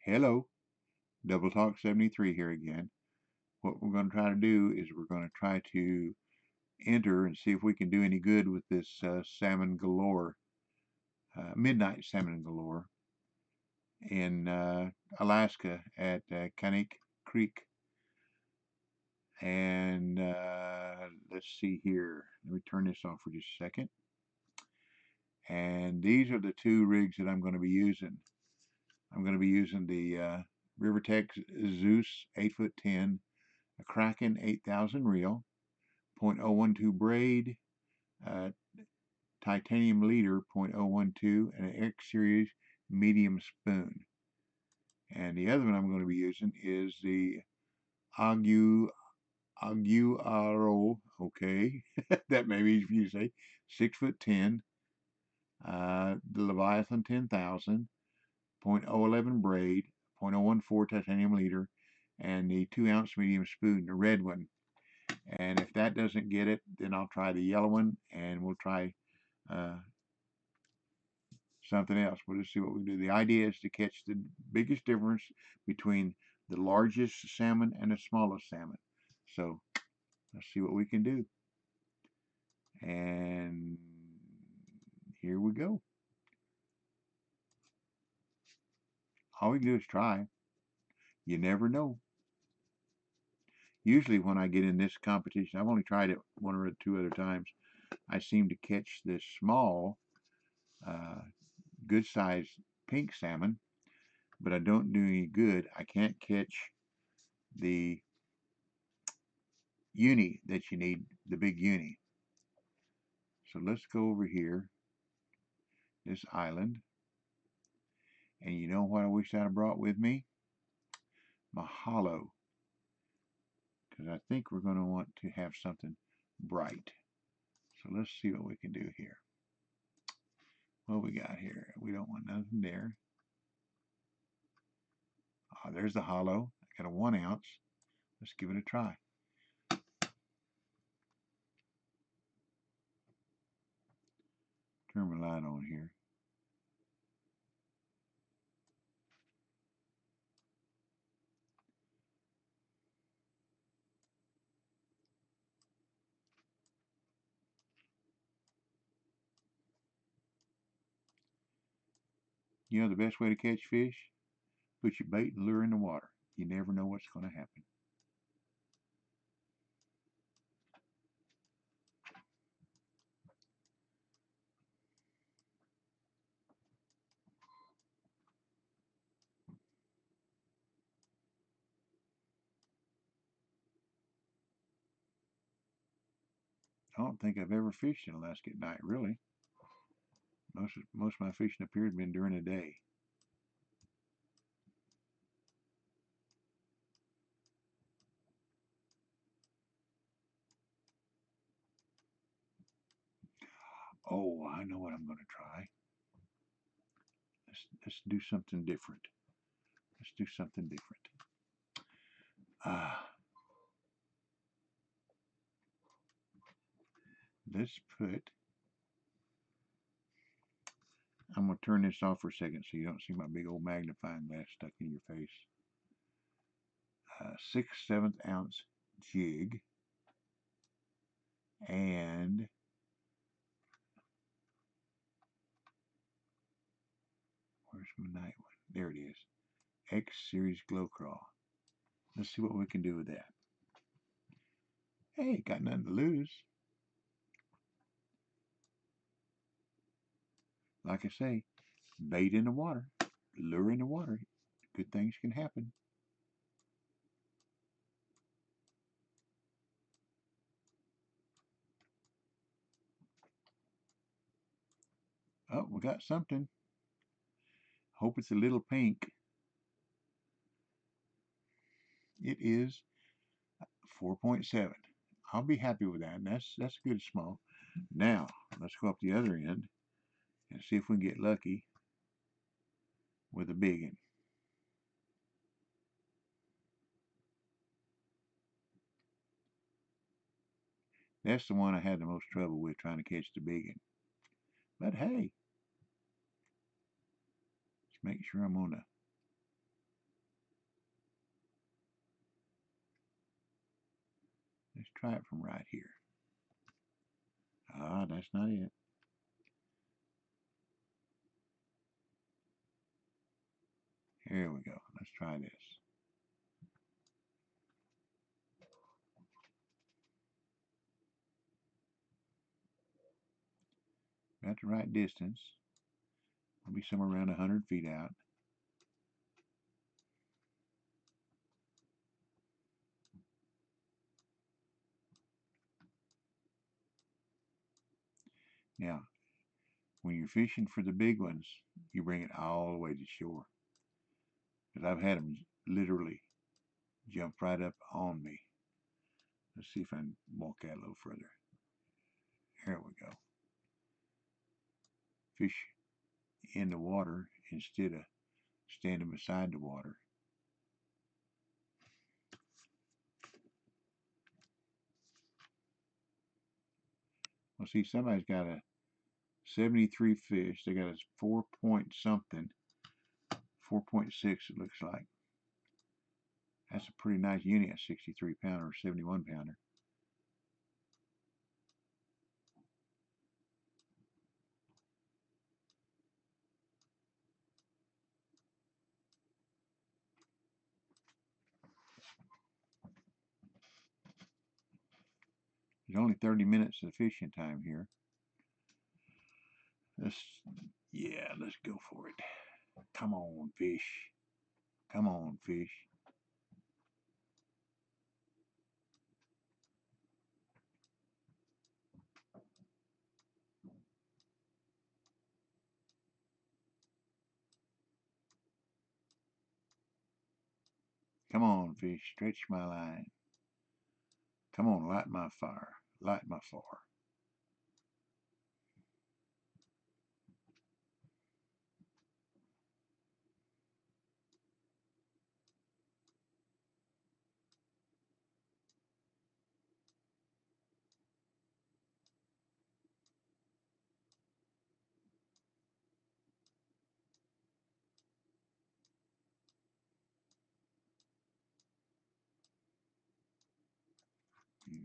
Hello, Double Talk 73 here again. What we're going to try to do is we're going to try to enter and see if we can do any good with this salmon galore, midnight salmon galore in Alaska at Kanik Creek. And let's see here. Let me turn this off for just a second. And these are the two rigs that I'm going to be using. I'm going to be using the Rivertex Zeus 8'10", a Kraken 8000 reel, .012 braid, uh, titanium leader .012, and an X series medium spoon. And the other one I'm going to be using is the Aguaro, okay, that may be easy for you to say, 6'10", the Leviathan 10,000, .011 braid, .014 titanium leader, and the 2-ounce medium spoon, the red one. And if that doesn't get it, then I'll try the yellow one, and we'll try uh, something else. We'll just see what we do. The idea is to catch the biggest difference between the largest salmon and the smallest salmon. So let's see what we can do. And here we go. All we can do is try. You never know. Usually when I get in this competition, I've only tried it one or two other times, I seem to catch this small, uh, good sized pink salmon, but I don't do any good. I can't catch the uni that you need, the big uni. So let's go over here, this island. And you know what I wish I'd have brought with me? Mahalo. Because I think we're going to want to have something bright. So let's see what we can do here. What we got here? We don't want nothing there. There's the hollow. I got a 1 ounce. Let's give it a try. Turn my light on here. You know the best way to catch fish? Put your bait and lure in the water. You never know what's going to happen. I don't think I've ever fished in Alaska at night, really. Most of my fishing up here has been during the day. Oh, I know what I'm going to try. Let's do something different. Let's do something different. Let's put. I'm going to turn this off for a second so you don't see my big old magnifying glass stuck in your face. 6/7 ounce jig, and where's my night one? There it is. X Series Glow Craw. Let's see what we can do with that. Hey, got nothing to lose. Like I say, bait in the water, lure in the water. Good things can happen. Oh, we got something. Hope it's a little pink. It is 4.7. I'll be happy with that. And that's good small. Now, let's go up the other end and see if we can get lucky with a big one. That's the one I had the most trouble with trying to catch the big one. But hey, let's make sure I'm on the try it from right here. Ah, that's not it. Here we go. Let's try this. Got the right distance. It'll be somewhere around 100 feet out. Now, when you're fishing for the big ones, you bring it all the way to shore. Because I've had them literally jump right up on me. Let's see if I can walk that a little further. Here we go. Fish in the water instead of standing beside the water. Well, see, somebody's got a 73 fish. They got a 4 point something, 4.6 it looks like. That's a pretty nice unit, a 63 pounder or 71 pounder. There's only 30 minutes of fishing time here. Let's go for it. Come on, fish. Come on, fish. Come on, fish. Stretch my line. Come on, light my fire. Light my fire.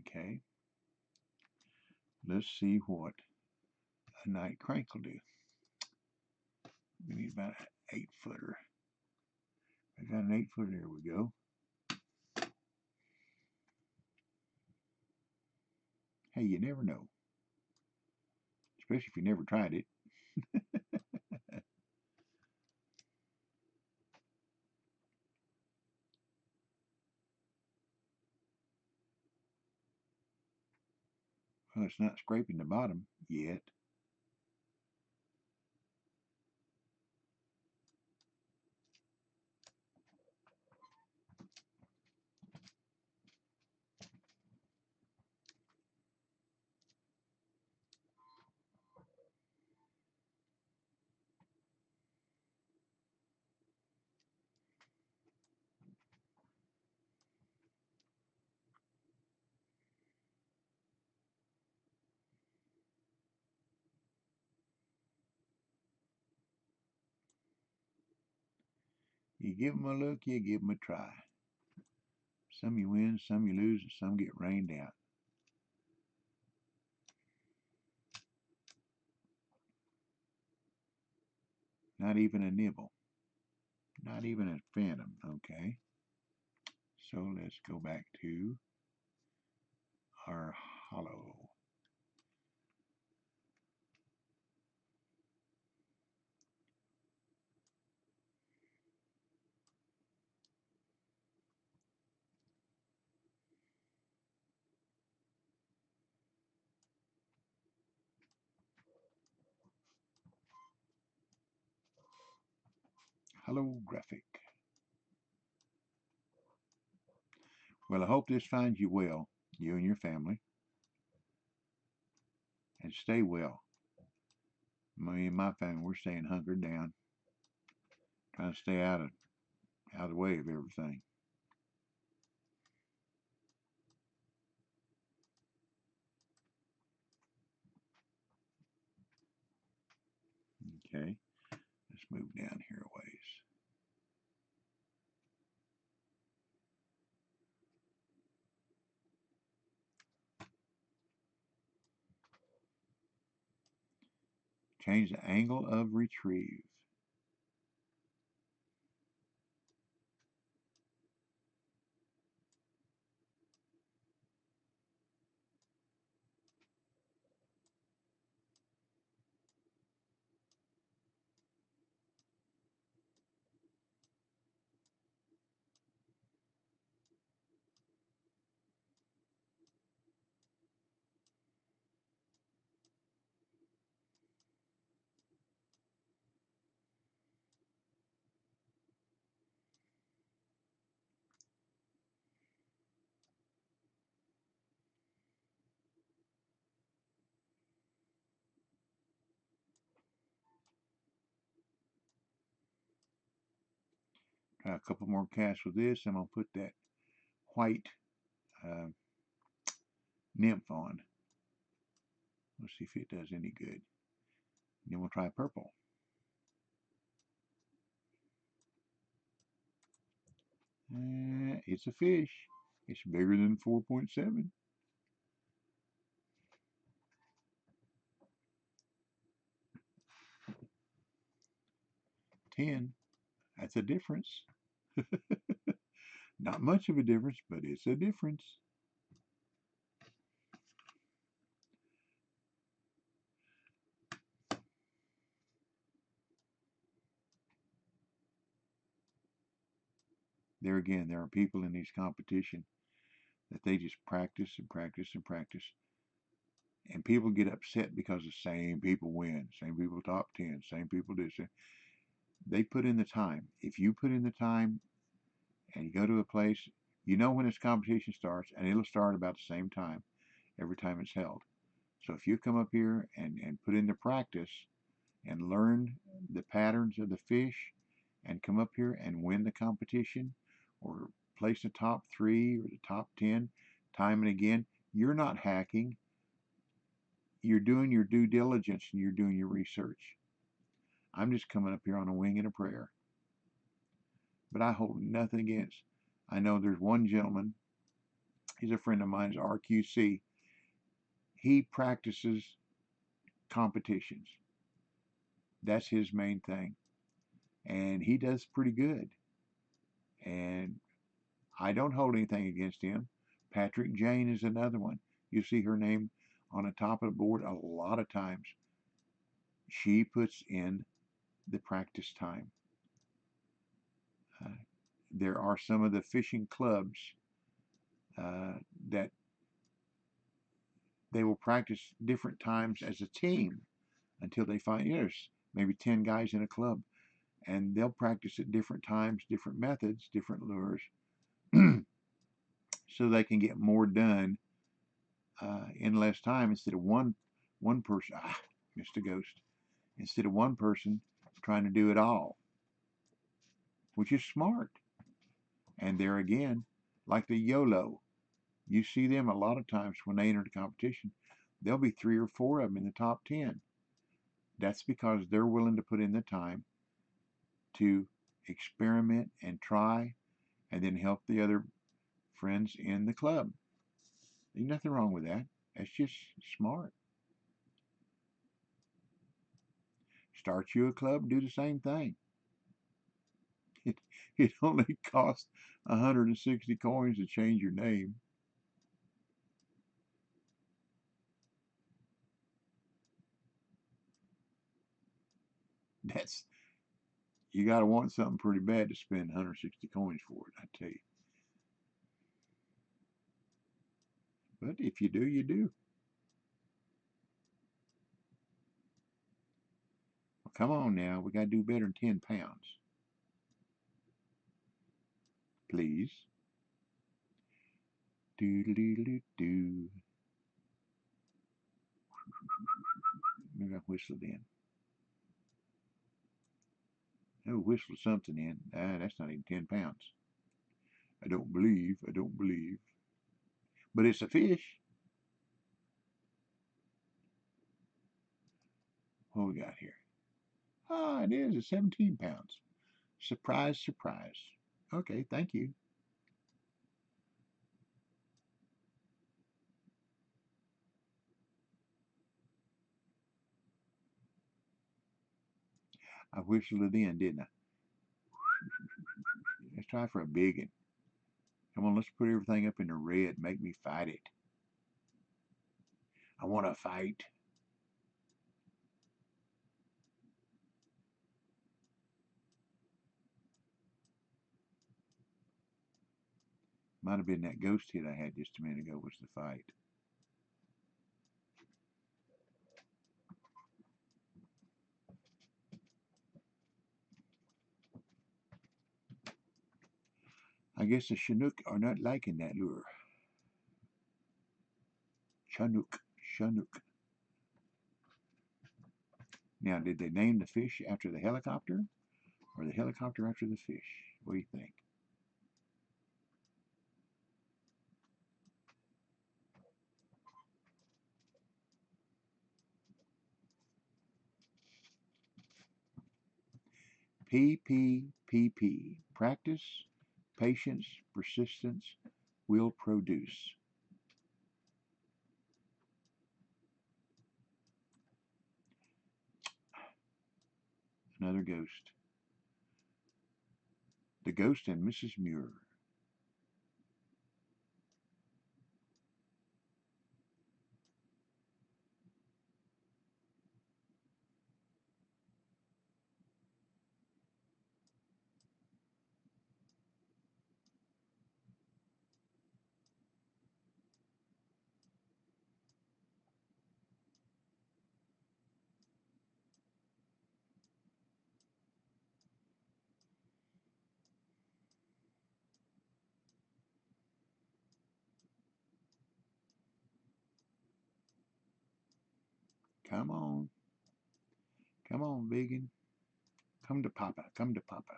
Okay. Let's see what a night crank will do. We need about an 8-footer. I got an 8-footer. There we go. Hey, you never know. Especially if you never tried it. Well, it's not scraping the bottom yet. You give them a look, you give them a try. Some you win, some you lose, and some get rained out. Not even a nibble. Not even a phantom, okay? So let's go back to our hollow. Holographic. Well, I hope this finds you well, you and your family. And stay well. Me and my family, we're staying hunkered down. Trying to stay out of the way of everything. Okay. Let's move down here a ways. Change the angle of retrieve. Try a couple more casts with this. I'm going to put that white uh, nymph on. Let's see if it does any good. Then we'll try purple. It's a fish. It's bigger than 4.7. 10. That's a difference. Not much of a difference, but it's a difference. There again, there are people in these competitions that they just practice and practice and practice. And people get upset because the same people win, same people top 10, same people do. They put in the time. If you put in the time and you go to a place, you know when this competition starts, and it'll start about the same time every time it's held. So if you come up here and put in the practice and learn the patterns of the fish and come up here and win the competition or place the top 3 or the top 10 time and again, you're not hacking. You're doing your due diligence and you're doing your research. I'm just coming up here on a wing and a prayer. But I hold nothing against. I know there's one gentleman, he's a friend of mine, he's RQC. He practices competitions. That's his main thing. And he does pretty good. And I don't hold anything against him. Patrick Jane is another one. You see her name on the top of the board a lot of times. She puts in the practice time. There are some of the fishing clubs that they will practice different times as a team until they find there's maybe 10 guys in a club, and they'll practice at different times, different methods, different lures, so they can get more done in less time instead of one person. Missed a ghost. Instead of one person trying to do it all, which is smart. And there again, like the YOLO, you see them a lot of times when they enter the competition. There'll be 3 or 4 of them in the top 10. That's because they're willing to put in the time to experiment and try and then help the other friends in the club. There's nothing wrong with that. That's just smart. Start you a club, do the same thing. It only costs 160 coins to change your name. That's You got to want something pretty bad to spend 160 coins for it, I tell you. But if you do, you do. Well, come on now, we got to do better than 10 pounds. Please. Do. Maybe I whistled in. Oh, whistle something in. That's not even 10 pounds. I don't believe. But it's a fish. What we got here? Ah, it is. It's 17 pounds. Surprise, surprise. Okay, thank you. I whistled it in, didn't I? Let's try for a big one. Come on, let's put everything up in the red. Make me fight it. I want to fight. Might have been that ghost hit I had just a minute ago was the fight. I guess the Chinook are not liking that lure. Chinook, Chinook. Now, did they name the fish after the helicopter or the helicopter after the fish? What do you think? PPPP. Practice, patience, persistence will produce. Another ghost. The Ghost and Mrs. Muir. Come on. Come on, Vegan. Come to Papa. Come to Papa.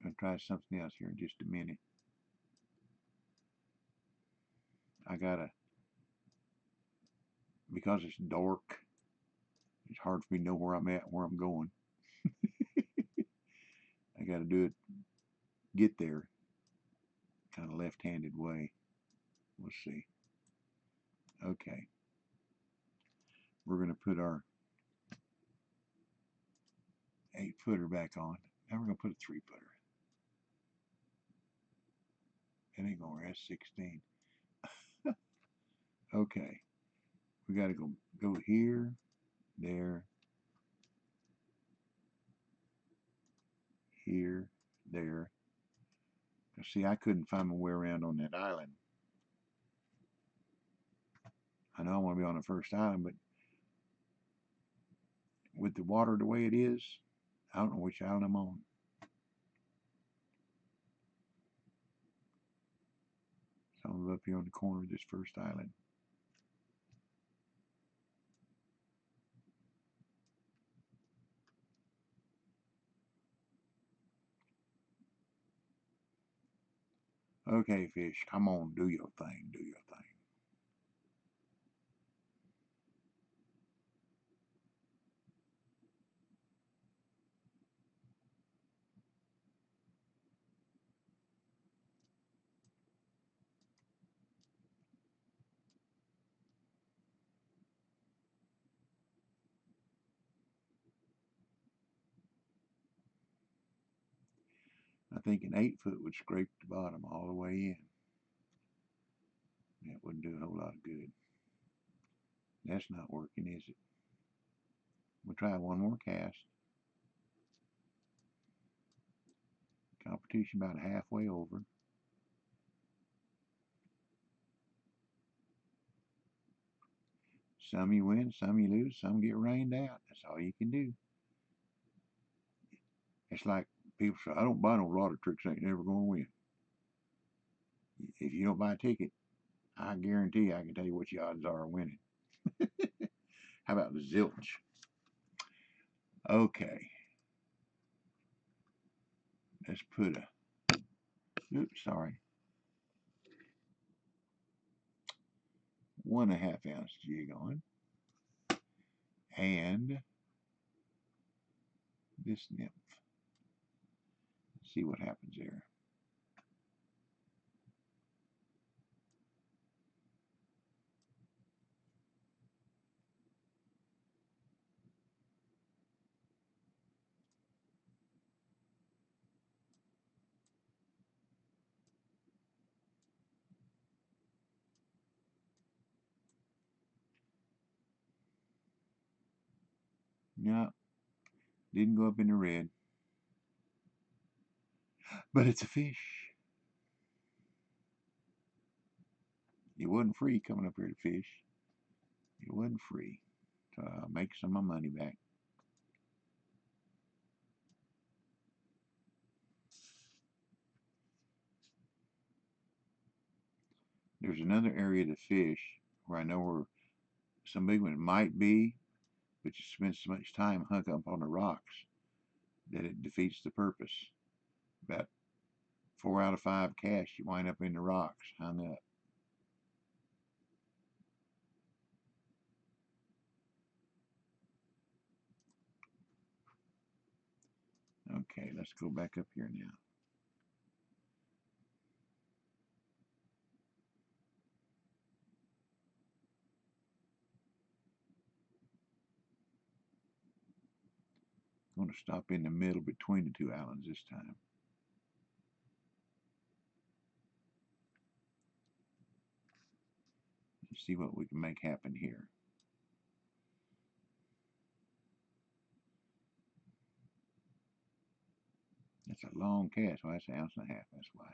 I'll try something else here in just a minute. I gotta, because it's dark, it's hard for me to know where I'm at, where I'm going. I gotta do it, get there, kind of left-handed way. We'll see. Okay. We're gonna put our 8-footer back on. Now we're gonna put a 3-footer. It ain't gonna rest 16. Okay. We gotta go here, there, here, there. Now, see, I couldn't find my way around on that island. I know I want to be on the first island, but with the water the way it is, I don't know which island I'm on. So I'm up here on the corner of this first island. Okay, fish, come on, do your thing, do your thing. I think an 8-foot would scrape the bottom all the way in. That wouldn't do a whole lot of good. That's not working, is it? We'll try one more cast. Competition about halfway over. Some you win, some you lose, some get rained out. That's all you can do. It's like people say, I don't buy no lottery tricks, ain't never gonna win. If you don't buy a ticket, I guarantee I can tell you what your odds are of winning. How about the zilch? Okay. Let's put a, oops, sorry, 1.5 ounce jig on. And this nymph. See what happens there. No, didn't go up in the red. But it's a fish. It wasn't free coming up here to fish. It wasn't free. So I'll make some of my money back. There's another area to fish where I know where some big one might be, but you spend so much time hung up on the rocks that it defeats the purpose. About 4 out of 5 casts, you wind up in the rocks, hung up. Okay, let's go back up here now. I'm going to stop in the middle between the two islands this time. Let's see what we can make happen here. That's a long cast. Well, that's 1.5 ounces. That's why.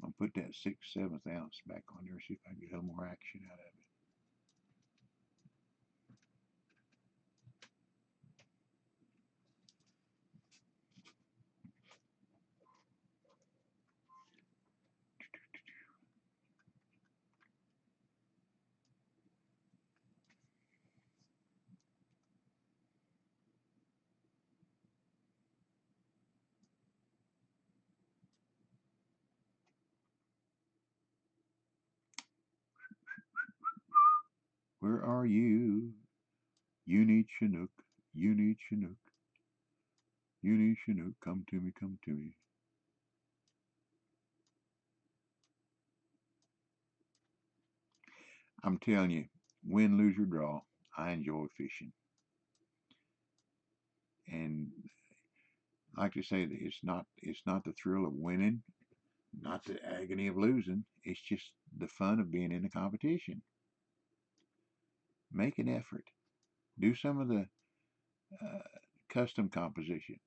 I'll put that 6/7 ounce back on there, see if I can get a little more action out of it. Where are you? You need Chinook. You need Chinook. You need Chinook. Come to me, come to me. I'm telling you, win, lose, or draw, I enjoy fishing. And I like to say that it's not the thrill of winning, not the agony of losing. It's just the fun of being in a competition. Make an effort. Do some of the uh, custom composition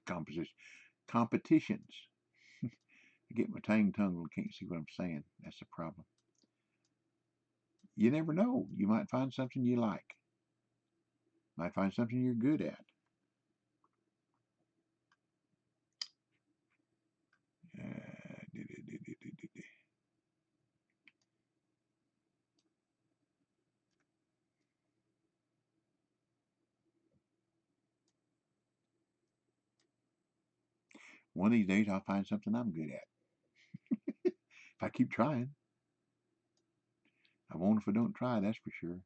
competitions. I get my tongue can't see what I'm saying. That's the problem. You never know. You might find something you like. Might find something you're good at. Uh, One of these days I'll find something I'm good at. If I keep trying. I won't if I don't try, that's for sure.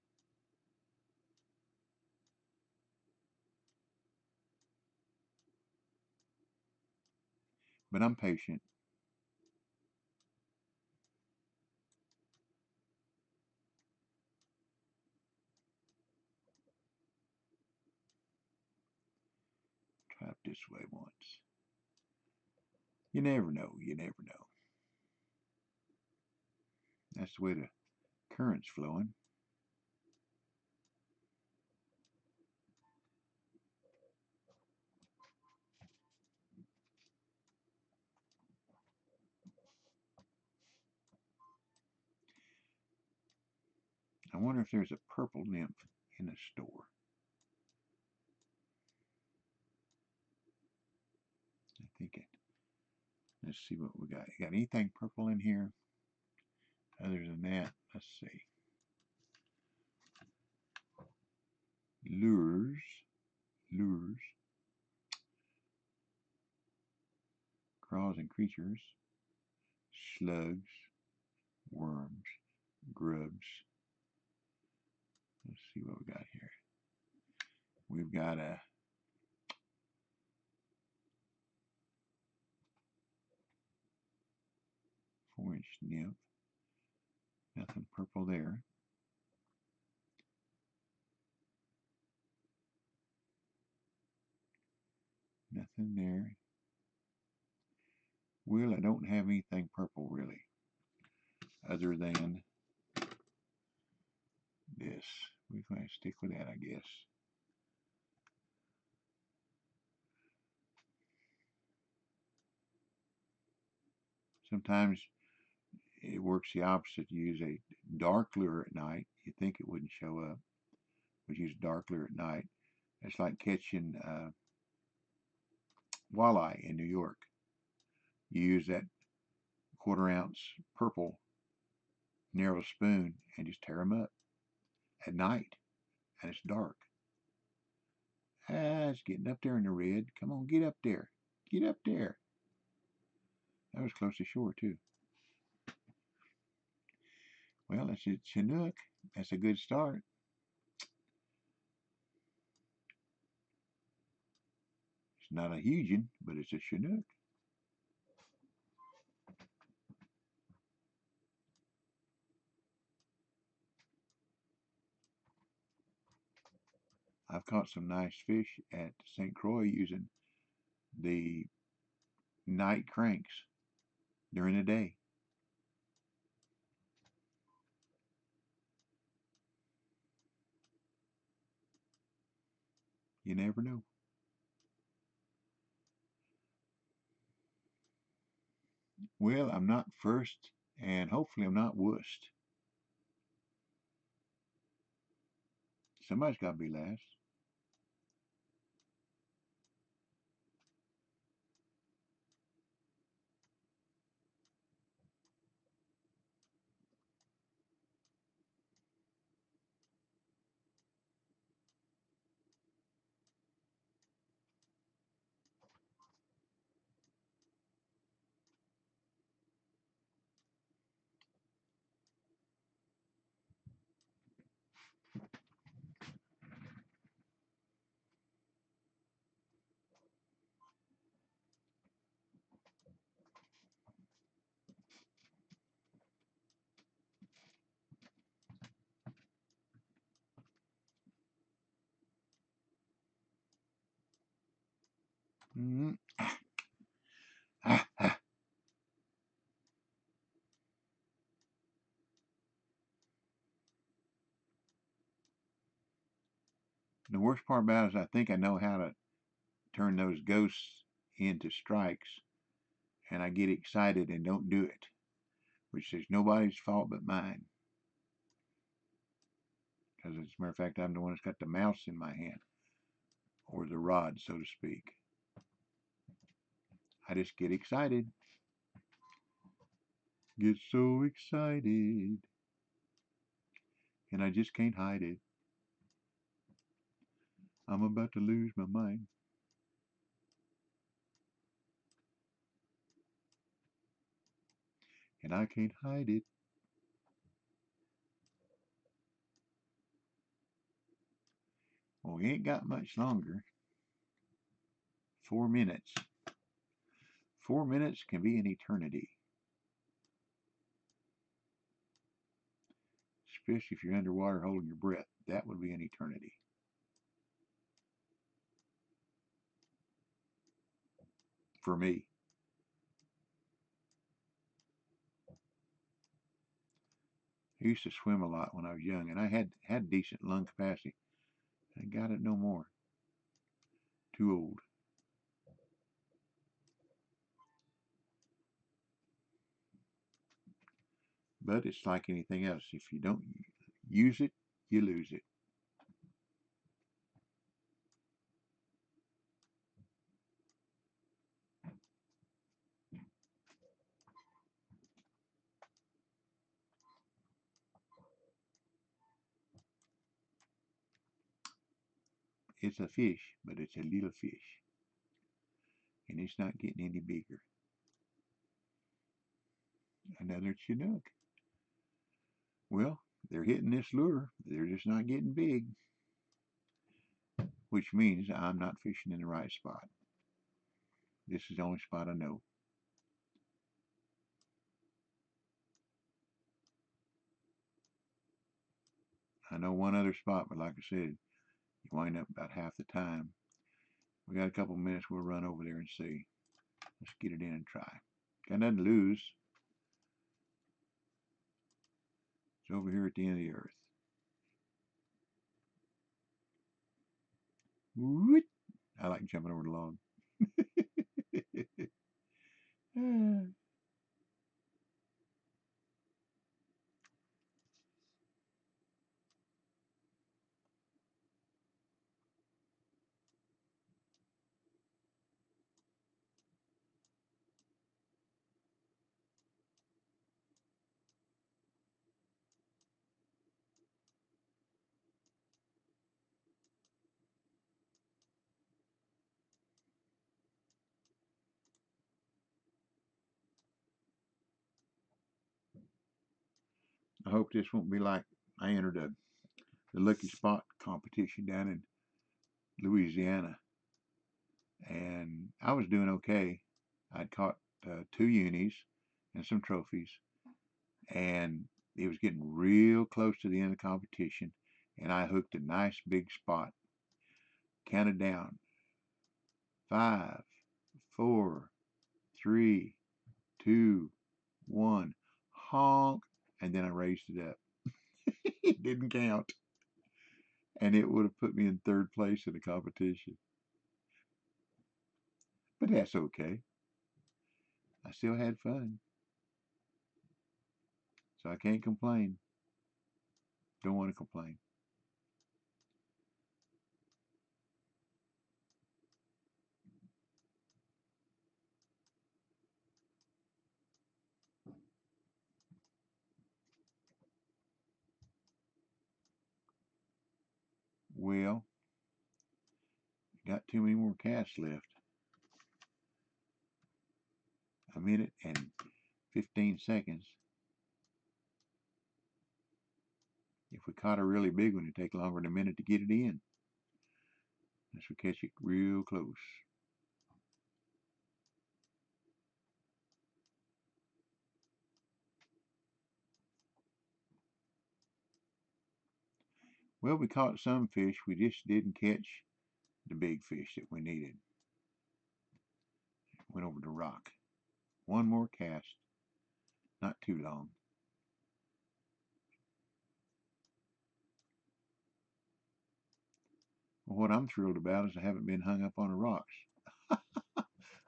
But I'm patient. Try it this way once. You never know. You never know. That's the way the current's flowing. I wonder if there's a purple nymph in the store. I think it. Let's see what we got. You got anything purple in here? Other than that, let's see. Lures. Crawls and creatures. Slugs. Worms. Grubs. Let's see what we got here. We've got a 4-inch nymph. Nothing purple there. Nothing there. Well, I don't have anything purple really, other than this. We're going to stick with that, I guess. Sometimes it works the opposite. You use a dark lure at night. You think it wouldn't show up, but use a dark lure at night. It's like catching walleye in New York. You use that 1/4 ounce purple narrow spoon and just tear them up at night, and it's dark. Ah, it's getting up there in the red. Come on, get up there. Get up there. That was close to shore, too. Well, that's a Chinook. That's a good start. It's not a huge one, but it's a Chinook. I've caught some nice fish at St. Croix using the night cranks during the day. You never know. Well, I'm not first, and hopefully I'm not worst. Somebody's got to be last. Mm. The worst part about it is I think I know how to turn those ghosts into strikes, and I get excited and don't do it, which is nobody's fault but mine. Because as a matter of fact, I'm the one that's got the mouse in my hand, or the rod, so to speak. I just get excited. Get so excited, and I just can't hide it. I'm about to lose my mind. And I can't hide it. Well, we ain't got much longer. 4 minutes. 4 minutes can be an eternity. Especially if you're underwater holding your breath. That would be an eternity. For me. I used to swim a lot when I was young, and I had decent lung capacity. I got it no more. Too old. But it's like anything else. If you don't use it, you lose it. It's a fish, but it's a little fish. And it's not getting any bigger. Another Chinook. Well, they're hitting this lure. They're just not getting big, which means I'm not fishing in the right spot. This is the only spot I know. I know one other spot, but like I said, you wind up about half the time. We got a couple minutes. We'll run over there and see. Let's get it in and try. Got nothing to lose. It's over here at the end of the earth. Whoop. I like jumping over the log. I hope this won't be like I entered the Lucky Spot competition down in Louisiana, and I was doing okay. I'd caught two unis and some trophies, and it was getting real close to the end of the competition, and I hooked a nice big spot. Counted down: 5, 4, 3, 2, 1. Honk, and then I raised it up. It didn't count, and it would have put me in third place in the competition. But that's okay. I still had fun, so I can't complain. Don't want to complain. Well, got too many more casts left. A minute and 15 seconds. If we caught a really big one, it'd take longer than a minute to get it in. Unless we catch it real close. Well, we caught some fish. We just didn't catch the big fish that we needed. Went over the rock. One more cast. Not too long. Well, what I'm thrilled about is I haven't been hung up on the rocks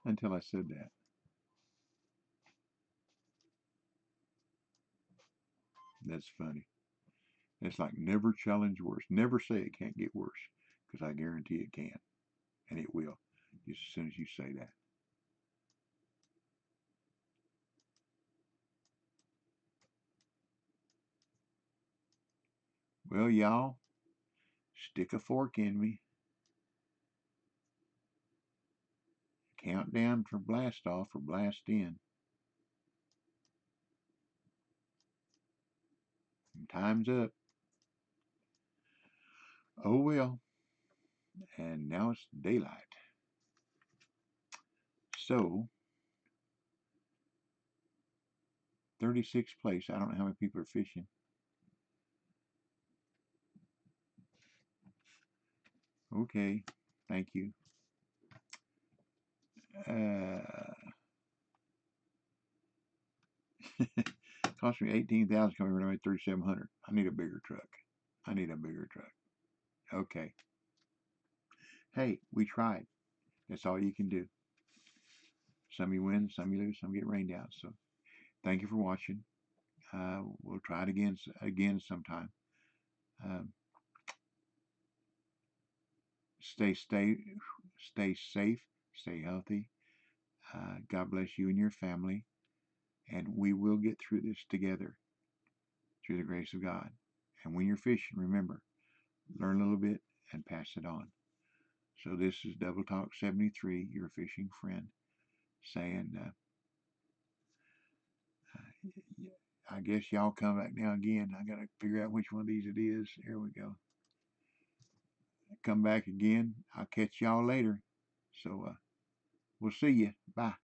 until I said that. That's funny. It's like never challenge worse. Never say it can't get worse, because I guarantee it can, and it will, just as soon as you say that. Well, y'all, stick a fork in me. Countdown for blast off or blast in. And time's up. Oh well. And now it's daylight. So, 36th place. I don't know how many people are fishing. Okay. Thank you. Uh, Cost me $18,000 coming around $3,700. I need a bigger truck. I need a bigger truck. Okay. Hey, we tried. That's all you can do. Some you win, some you lose, some get rained out. So thank you for watching. We'll try it again sometime. Um, stay safe, stay healthy. God bless you and your family, and we will get through this together through the grace of God. And when you're fishing, remember, learn a little bit and pass it on. So this is Double Talk 73, your fishing friend, saying, I guess y'all come back now again. I got to figure out which one of these it is. Here we go. Come back again. I'll catch y'all later. So we'll see you. Bye.